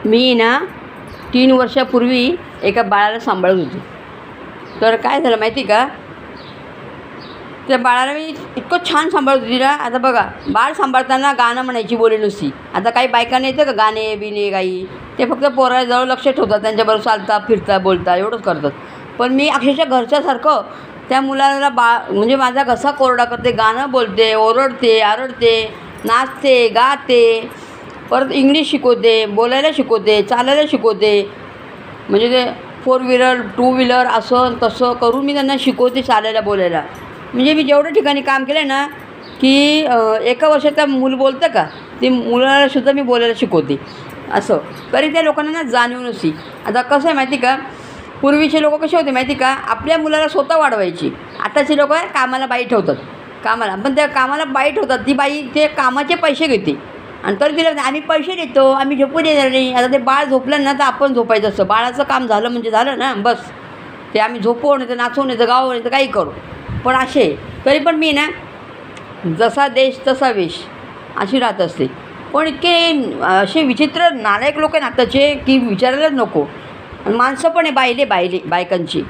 मी ना 3 वर्षापूर्वी एका बाळाला सांभाळत होते. तर काय झालं माहिती का, त्या बाळाला मी इतकं छान सांभाळत होती ना. आता बघा, बाळ सांभाळताना गाणं म्हणायची बोली नुसती. आता काही बायकांना येतं का गाणे बिणे काही, ते फक्त पोराजवळ लक्ष ठेवतात, त्यांच्याबरोबर चालता फिरता बोलता एवढंच करतात. पण मी अक्षरशः घरच्यासारखं त्या मुलाला म्हणजे माझा घसा कोरडा करते, गाणं बोलते, ओरडते आरडते, नाचते गाते, परत इंग्लिश शिकवते, बोलायला शिकवते, चालायला शिकवते. म्हणजे ते 4 व्हीलर 2 व्हीलर असं तसं करून मी त्यांना शिकवते चालायला बोलायला. म्हणजे मी जेवढ्या ठिकाणी काम केलं आहे ना, की एका वर्षाचं मूल बोलतं का, ते मुलालासुद्धा मी बोलायला शिकवते असं. तरी त्या लोकांना ना जाणीव नसती. आता कसं आहे माहिती का, पूर्वीचे लोक कसे होते माहिती का, आपल्या मुलाला स्वतः वाढवायची. आताचे लोक कामाला बाई ठेवतात, कामाला, पण त्या कामाला बाई ठेवतात, ती बाई ते कामाचे पैसे घेते आणि तरी तिला आम्ही पैसे देतो, आम्ही झोपू देणार नाही. आता ते बाळ झोपलं ना तर आपण झोपायचं असतं. बाळाचं काम झालं म्हणजे झालं ना, बस. ते आम्ही झोपवू नाही तर नाचवू नाही तर गावू नाही तर काही करू. पण असे तरी पण मी ना जसा देश तसा वेश अशी राहत असते. पण इतके असे विचित्र नालायक लोक आहे ना आताचे की विचारायलाच नको. आणि माणसं पण आहे बायकांची.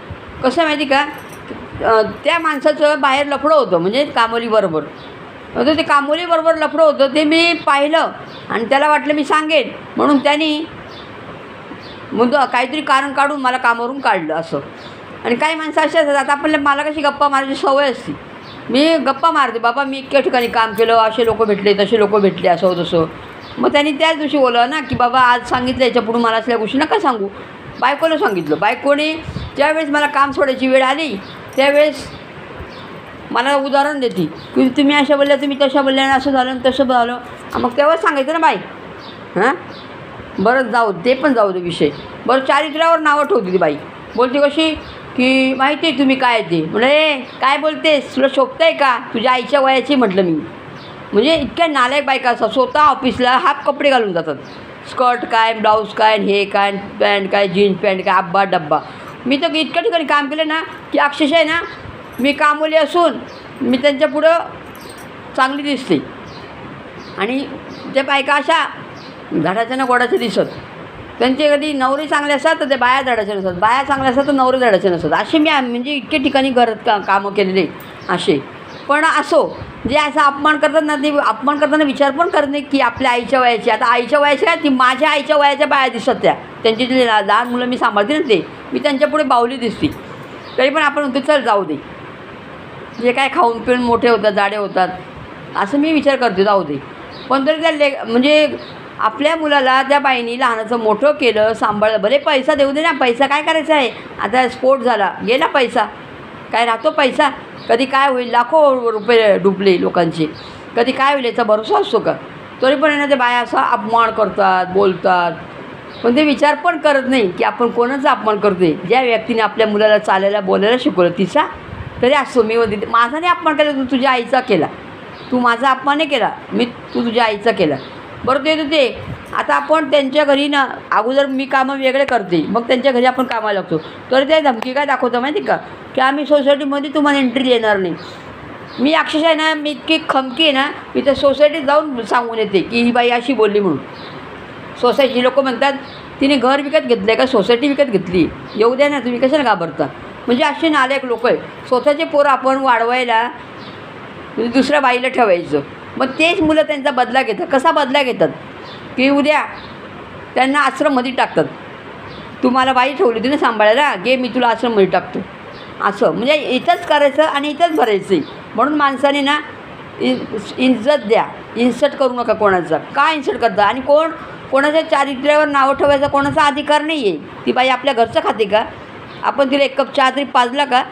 कसं माहिती का, त्या माणसाचं बाहेर लफडं होतं, म्हणजे कामोलीबरोबर. तर ते कामोलीबरोबर लफडं होतं, ते मी पाहिलं आणि त्याला वाटलं मी सांगेन, म्हणून त्यांनी काहीतरी कारण काढून मला कामावरून काढलं असं. आणि काही माणसं असे असतात, आता आपल्याला मला कशी गप्पा मारायची सवय असते, मी गप्पा मारते, बाबा मी इतक्या ठिकाणी काम केलं, असे लोक भेटले तसे लोक भेटले असं तसं. मग त्यांनी त्याच दिवशी बोललं ना की बाबा आज सांगितलं, याच्या पुढून मला असल्या गोष्टी नका सांगू. बायकोला सांगितलं. बायकोने ज्यावेळेस मला काम सोडायची वेळ आली त्यावेळेस मला उदाहरण देते की तुम्ही अशा बोलल्या, तुम्ही तशा बोलल्या, असं झालं तसं झालं. मग तेव्हाच सांगायचं ना बाई. हां बरं जाऊ ते पण जाऊ दे विषय. बरं चारित्र्यावर नावं ठेवते ती बाई. बोलते कशी की माहिती आहे तुम्ही काय ते, म्हणजे काय बोलतेस, तुला शोभतं आहे का, तुझ्या आईच्या वयाची म्हटलं मी. म्हणजे इतक्या नालायक बायका असतात, स्वतः ऑफिसला हाफ कपडे घालून जातात, स्कर्ट काय, ब्लाऊज काय, हे काय, पॅन्ट काय, जीन्स पॅन्ट काय, अब्बा डब्बा. मी तर इतक्या ठिकाणी काम केलं ना की अक्षरशः आहे ना, मी कामोली असून मी त्यांच्या पुढं चांगली दिसते. आणि त्या बायका अशा धडाच्या ना गोडाच्या दिसत. त्यांचे कधी नवरे चांगले असतात तर ते बाया धडाचे नसतात, बाया चांगल्या असतात तर नवरे धडाचे नसतात. असे मी म्हणजे इतके ठिकाणी घरात कामं केलेले असे. पण असो, जे असा अपमान करतात ना, ते अपमान करताना विचार पण करत नाही की आपल्या आईच्या वयाची. आता आईच्या वयाची काय, ती माझ्या आईच्या वयाच्या बाया दिसतात त्या. त्यांची जे लहान मुलं मी सांभाळते ना, ते मी त्यांच्यापुढे बावली दिसते. तरी पण आपण म्हणतो चल जाऊ दे, जे काय खाऊन पिऊन मोठे होतात, जाडे होतात, असं मी विचार करते, जाऊ दे. पण तरी त्या म्हणजे आपल्या मुलाला त्या बाईनी लहानाचं मोठं केलं, सांभाळलं. भले पैसा देऊ दे ना, पैसा काय करायचा आहे. आता स्फोट झाला, गेला पैसा, काय राहतो पैसा. कधी काय होईल, लाखो रुपये डुबले लोकांचे, कधी काय होईल याचा भरोसा असतो का. तरी पण ना ते बाया असा अपमान करतात, बोलतात. पण ते विचार पण करत नाही की आपण कोणाचा अपमान करते. ज्या व्यक्तीने आपल्या मुलाला चालायला बोलायला शिकवलं तिचा तरी असतो. मी म्हणते माझा नाही अपमान केला, तू तुझ्या आईचा केला. तू माझा अपमान नाही केला, तू तुझ्या आईचा केला. बरं ते आता आपण त्यांच्या घरी ना, अगोदर मी कामं वेगळे करते, मग त्यांच्या घरी आपण कामाला लागतो. तर ते धमकी काय दाखवतं माहिती का, की आम्ही सोसायटीमध्ये तुम्हाला एंट्री देणार नाही. मी अक्षरशः आहे ना, मी इतकी खमकी आहे ना, मी त्या सोसायटीत जाऊन सांगून येते की ही बाई अशी बोलली म्हणून. सोसायटी लोक म्हणतात तिने घर विकत घेतलं आहे का, सोसायटी विकत घेतली, येऊ द्या ना, तुम्ही कशाला घाबरता. म्हणजे असे नालायक लोक आहे. स्वतःचे पोरं आपण वाढवायला दुसऱ्या बाईला ठेवायचं. मग तेच मुलं त्यांचा बदला घेतात. कसा बदला घेतात की उद्या त्यांना आश्रममध्ये टाकतात. तू मला बाई ठेवली होती ना सांभाळायला, घे मी तुला आश्रममध्ये टाकतो, असं. म्हणजे इथंच करायचं आणि इथंच भरायचं आहे. म्हणून माणसाने ना इज्जत द्या, इन्सर्ट करू नका कोणाचा. का इन्सर्ट करता. आणि कोणाच्या चारित्र्यावर नावं ठेवायचा कोणाचा अधिकार नाही आहे. ती बाई आपल्या घरचं खाते का, आपण तिला 1 कप चहा तरी पाजला का,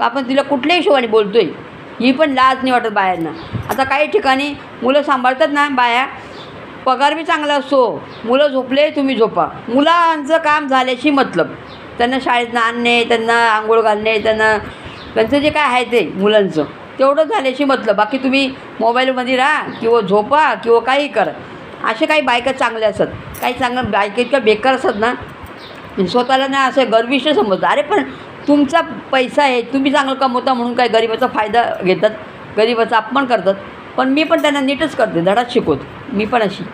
आपण तिला कुठल्याही हिशोबाने बोलतो आहे. ही पण लाज नाही वाटत बायांना. आता काही ठिकाणी मुलं सांभाळतात ना बाया, पगार बी चांगला असतो, मुलं झोपले तुम्ही झोपा. मुलांचं काम झाल्याशी मतलब, त्यांना शाळेतनं आणणे, त्यांना आंघोळ घालणे, त्यांचं जे काय आहे ते मुलांचं तेवढं झाल्याशी मतलब. बाकी तुम्ही मोबाईलमध्ये राहा किंवा झोपा किंवा काही करा. असे काही बायका चांगल्या असतात, काही चांगल्या बायका इतक्या बेकार असतात ना, स्वतःला ना असं गर्विष्ठ समजतं. अरे पण तुमचा पैसा आहे, तुम्ही चांगलं कमवता म्हणून काय गरिबाचा फायदा घेतात, गरिबाचा अपमान करतात. पण मी पण त्यांना नीटच करते, धडाच शिकवतो. मी पण अशी